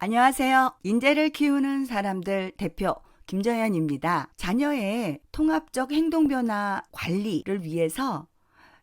안녕하세요. 인재를 키우는 사람들 대표 김정현입니다. 자녀의 통합적 행동변화 관리를 위해서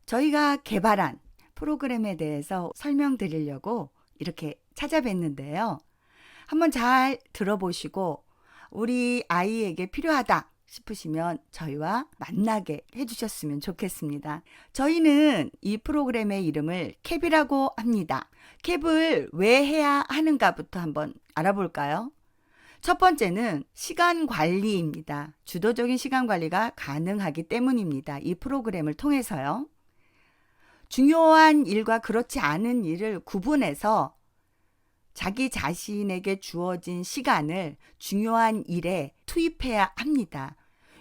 저희가 개발한 프로그램에 대해서 설명드리려고 이렇게 찾아뵀는데요. 한번 잘 들어보시고 우리 아이에게 필요하다 싶으시면 저희와 만나게 해주셨으면 좋겠습니다. 저희는 이 프로그램의 이름을 캡이라고 합니다. 캡을 왜 해야 하는가부터 한번 알아볼까요? 첫 번째는 시간 관리입니다. 주도적인 시간 관리가 가능하기 때문입니다. 이 프로그램을 통해서요. 중요한 일과 그렇지 않은 일을 구분해서 자기 자신에게 주어진 시간을 중요한 일에 투입해야 합니다.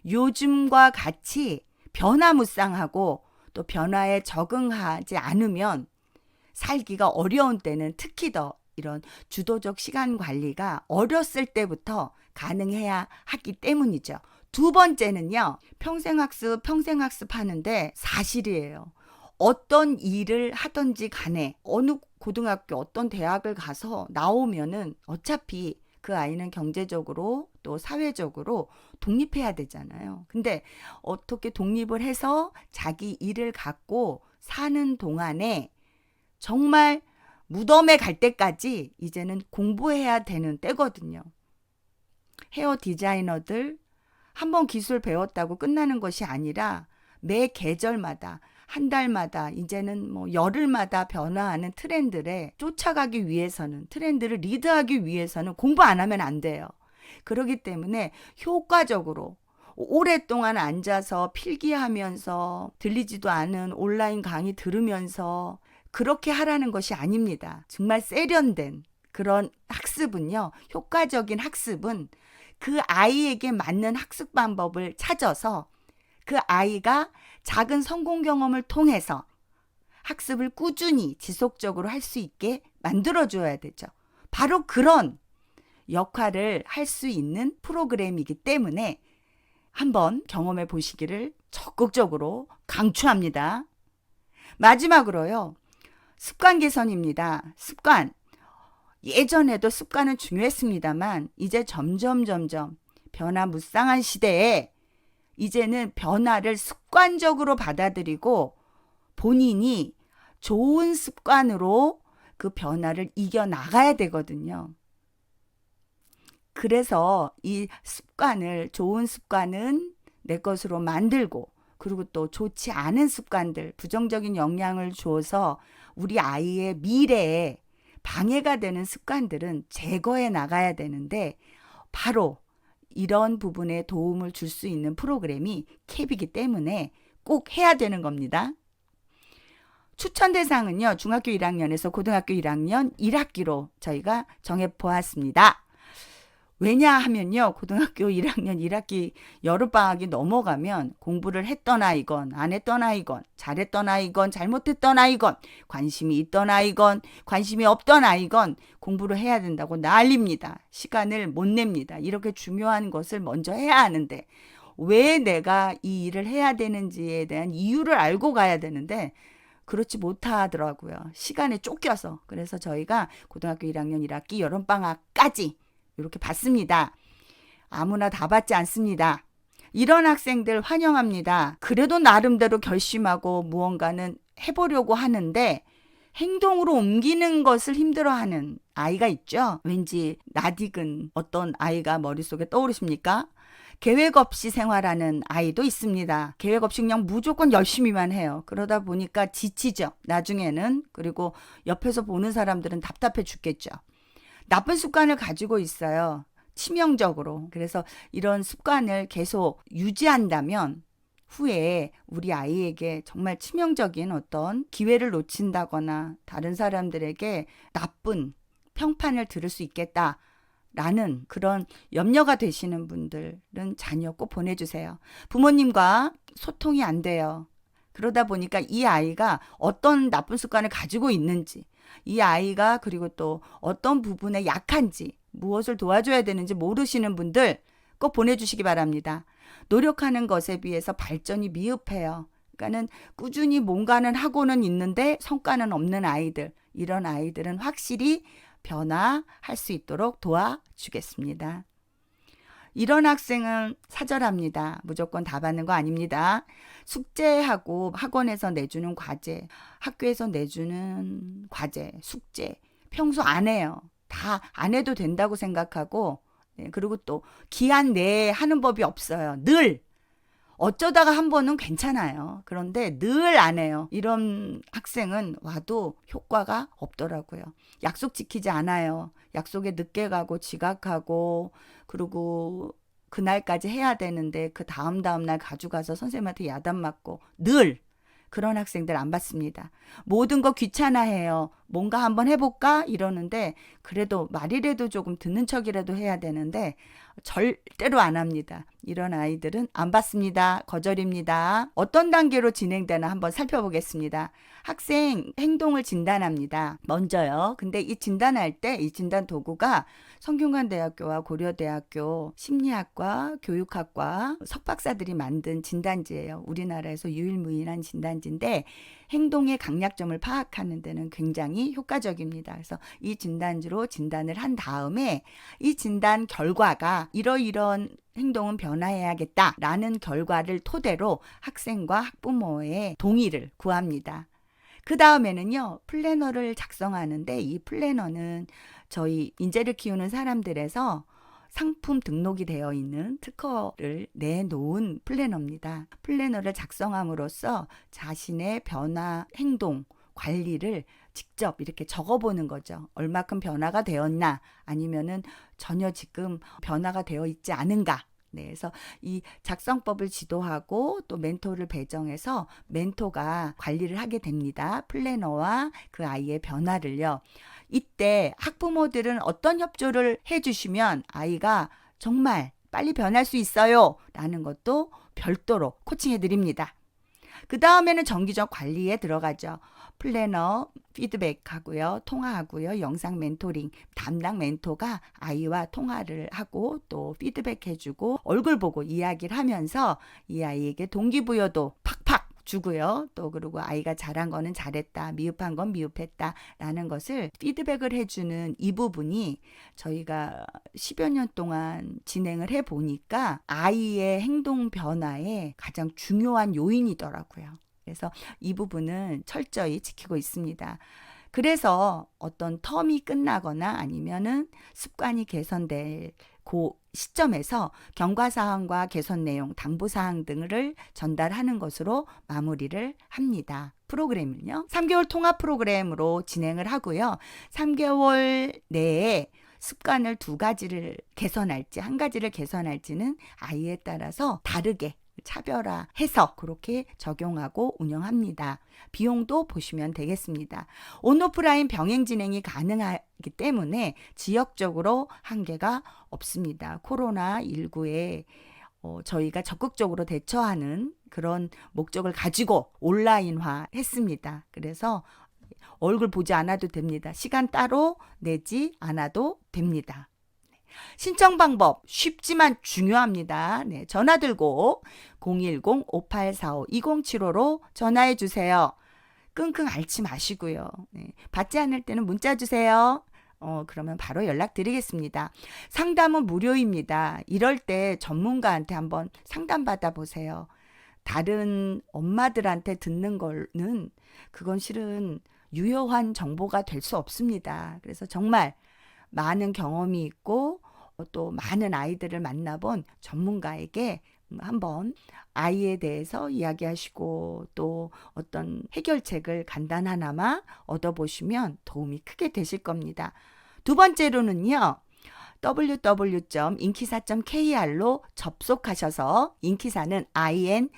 요즘과 같이 변화무쌍하고 또 변화에 적응하지 않으면 살기가 어려운 때는 특히 더 이런 주도적 시간 관리가 어렸을 때부터 가능해야 하기 때문이죠. 두 번째는요. 평생학습 하는데 사실이에요. 어떤 일을 하든지 간에 어느 고등학교 어떤 대학을 가서 나오면은 어차피 그 아이는 경제적으로 또 사회적으로 독립해야 되잖아요. 근데 어떻게 독립을 해서 자기 일을 갖고 사는 동안에 정말 무덤에 갈 때까지 이제는 공부해야 되는 때거든요. 헤어 디자이너들 한번 기술 배웠다고 끝나는 것이 아니라 매 계절마다 한 달마다 이제는 뭐 열흘마다 변화하는 트렌드에 쫓아가기 위해서는 트렌드를 리드하기 위해서는 공부 안 하면 안 돼요. 그렇기 때문에 효과적으로 오랫동안 앉아서 필기하면서 들리지도 않은 온라인 강의 들으면서 그렇게 하라는 것이 아닙니다. 정말 세련된 그런 학습은요. 효과적인 학습은 그 아이에게 맞는 학습 방법을 찾아서 그 아이가 작은 성공 경험을 통해서 학습을 꾸준히 지속적으로 할 수 있게 만들어줘야 되죠. 바로 그런 역할을 할 수 있는 프로그램이기 때문에 한번 경험해 보시기를 적극적으로 강추합니다. 마지막으로요. 습관 개선입니다. 습관. 예전에도 습관은 중요했습니다만 이제 점점 변화무쌍한 시대에 이제는 변화를 습관적으로 받아들이고 본인이 좋은 습관으로 그 변화를 이겨나가야 되거든요. 그래서 이 습관을, 좋은 습관은 내 것으로 만들고 그리고 또 좋지 않은 습관들, 부정적인 영향을 주어서 우리 아이의 미래에 방해가 되는 습관들은 제거해 나가야 되는데 바로 이런 부분에 도움을 줄 수 있는 프로그램이 캡이기 때문에 꼭 해야 되는 겁니다. 추천 대상은요. 중학교 1학년에서 고등학교 1학년 1학기로 저희가 정해 보았습니다. 왜냐하면요. 고등학교 1학년 1학기 여름방학이 넘어가면 공부를 했던 아이건 안 했던 아이건 잘했던 아이건 잘못했던 아이건 관심이 있던 아이건 관심이 없던 아이건 공부를 해야 된다고 난립니다. 시간을 못 냅니다. 이렇게 중요한 것을 먼저 해야 하는데 왜 내가 이 일을 해야 되는지에 대한 이유를 알고 가야 되는데 그렇지 못하더라고요. 시간에 쫓겨서. 그래서 저희가 고등학교 1학년 1학기 여름방학까지 이렇게 받습니다. 아무나 다 받지 않습니다. 이런 학생들 환영합니다. 그래도 나름대로 결심하고 무언가는 해보려고 하는데 행동으로 옮기는 것을 힘들어하는 아이가 있죠. 왠지 낯익은 어떤 아이가 머릿속에 떠오르십니까? 계획 없이 생활하는 아이도 있습니다. 계획 없이 그냥 무조건 열심히만 해요. 그러다 보니까 지치죠. 나중에는. 그리고 옆에서 보는 사람들은 답답해 죽겠죠. 나쁜 습관을 가지고 있어요. 치명적으로. 그래서 이런 습관을 계속 유지한다면 후에 우리 아이에게 정말 치명적인 어떤 기회를 놓친다거나 다른 사람들에게 나쁜 평판을 들을 수 있겠다라는 그런 염려가 되시는 분들은 자녀 꼭 보내주세요. 부모님과 소통이 안 돼요. 그러다 보니까 이 아이가 어떤 나쁜 습관을 가지고 있는지 이 아이가 그리고 또 어떤 부분에 약한지 무엇을 도와줘야 되는지 모르시는 분들 꼭 보내주시기 바랍니다. 노력하는 것에 비해서 발전이 미흡해요. 그러니까는 꾸준히 뭔가는 하고는 있는데 성과는 없는 아이들 이런 아이들은 확실히 변화할 수 있도록 도와주겠습니다. 이런 학생은 사절합니다. 무조건 다 받는 거 아닙니다. 숙제하고 학원에서 내주는 과제, 학교에서 내주는 과제, 숙제 평소 안 해요. 다 안 해도 된다고 생각하고, 그리고 또 기한 내에 하는 법이 없어요. 늘 어쩌다가 한 번은 괜찮아요. 그런데 늘 안 해요. 이런 학생은 와도 효과가 없더라고요. 약속 지키지 않아요. 약속에 늦게 가고 지각하고, 그리고 그날까지 해야 되는데 그 다음 날 가져가서 선생님한테 야단 맞고, 늘 그런 학생들 안 받습니다. 모든 거 귀찮아해요. 뭔가 한번 해볼까? 이러는데 그래도 말이라도 조금 듣는 척이라도 해야 되는데 절대로 안 합니다. 이런 아이들은 안 받습니다. 거절입니다. 어떤 단계로 진행되나 한번 살펴보겠습니다. 학생 행동을 진단합니다. 먼저요. 근데 이 진단할 때 이 진단 도구가 성균관대학교와 고려대학교 심리학과, 교육학과 석박사들이 만든 진단지예요. 우리나라에서 유일무이한 진단지인데 행동의 강약점을 파악하는 데는 굉장히 효과적입니다. 그래서 이 진단지로 진단을 한 다음에 이 진단 결과가 이러이런 행동은 변화해야겠다라는 결과를 토대로 학생과 학부모의 동의를 구합니다. 그 다음에는요, 플래너를 작성하는데 이 플래너는 저희 인재를 키우는 사람들에서 상품 등록이 되어 있는 특허를 내놓은 플래너입니다. 플래너를 작성함으로써 자신의 변화, 행동, 관리를 직접 이렇게 적어보는 거죠. 얼마큼 변화가 되었나 아니면은 전혀 지금 변화가 되어 있지 않은가. 네, 그래서 이 작성법을 지도하고 또 멘토를 배정해서 멘토가 관리를 하게 됩니다. 플래너와 그 아이의 변화를요. 이때 학부모들은 어떤 협조를 해주시면 아이가 정말 빨리 변할 수 있어요 라는 것도 별도로 코칭해 드립니다. 그 다음에는 정기적 관리에 들어가죠. 플래너 피드백하고요, 통화하고요, 영상 멘토링, 담당 멘토가 아이와 통화를 하고 또 피드백해주고 얼굴 보고 이야기를 하면서 이 아이에게 동기부여도 팍팍 주고요. 또 그리고 아이가 잘한 거는 잘했다, 미흡한 건 미흡했다 라는 것을 피드백을 해주는 이 부분이 저희가 10여 년 동안 진행을 해보니까 아이의 행동 변화에 가장 중요한 요인이더라고요. 그래서 이 부분은 철저히 지키고 있습니다. 그래서 어떤 텀이 끝나거나 아니면은 습관이 개선될 그 시점에서 경과사항과 개선 내용, 당부사항 등을 전달하는 것으로 마무리를 합니다. 프로그램을요. 3개월 통합 프로그램으로 진행을 하고요. 3개월 내에 습관을 2가지를 개선할지 1가지를 개선할지는 아이에 따라서 다르게 차별화해서 그렇게 적용하고 운영합니다. 비용도 보시면 되겠습니다. 온오프라인 병행 진행이 가능하기 때문에 지역적으로 한계가 없습니다. 코로나19에 저희가 적극적으로 대처하는 그런 목적을 가지고 온라인화 했습니다. 그래서 얼굴 보지 않아도 됩니다. 시간 따로 내지 않아도 됩니다. 신청 방법 쉽지만 중요합니다. 네, 전화 들고 010-5845-2075로 전화해 주세요. 끙끙 앓지 마시고요. 네, 받지 않을 때는 문자 주세요. 그러면 바로 연락드리겠습니다. 상담은 무료입니다. 이럴 때 전문가한테 한번 상담 받아보세요. 다른 엄마들한테 듣는 거는 그건 실은 유효한 정보가 될 수 없습니다. 그래서 정말 많은 경험이 있고 또 많은 아이들을 만나본 전문가에게 한번 아이에 대해서 이야기하시고 또 어떤 해결책을 간단하나마 얻어보시면 도움이 크게 되실 겁니다. 두 번째로는요. www.inkisa.kr로 접속하셔서 인키사는 INKISA입니다.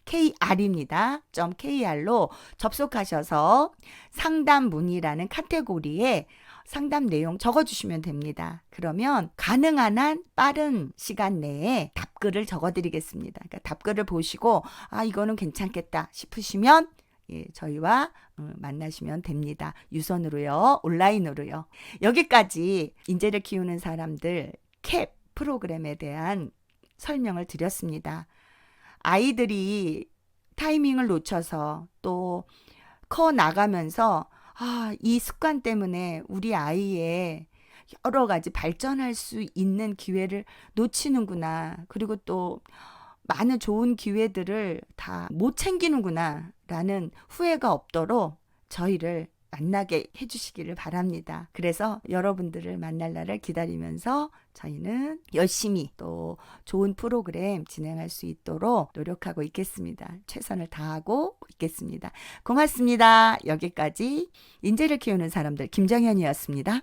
KR입니다. .kr로 접속하셔서 상담 문의라는 카테고리에 상담 내용 적어주시면 됩니다. 그러면 가능한 한 빠른 시간 내에 답글을 적어드리겠습니다. 그러니까 답글을 보시고 이거는 괜찮겠다 싶으시면 저희와 만나시면 됩니다. 유선으로요, 온라인으로요. 여기까지 인재를 키우는 사람들 캡 프로그램에 대한 설명을 드렸습니다. 아이들이 타이밍을 놓쳐서 또 커 나가면서 이 습관 때문에 우리 아이의 여러 가지 발전할 수 있는 기회를 놓치는구나. 그리고 또 많은 좋은 기회들을 다 못 챙기는구나. 라는 후회가 없도록 저희를 만나게 해주시기를 바랍니다. 그래서 여러분들을 만날 날을 기다리면서 저희는 열심히 또 좋은 프로그램 진행할 수 있도록 노력하고 있겠습니다. 최선을 다하고 있겠습니다. 고맙습니다. 여기까지 인재를 키우는 사람들 김정현이었습니다.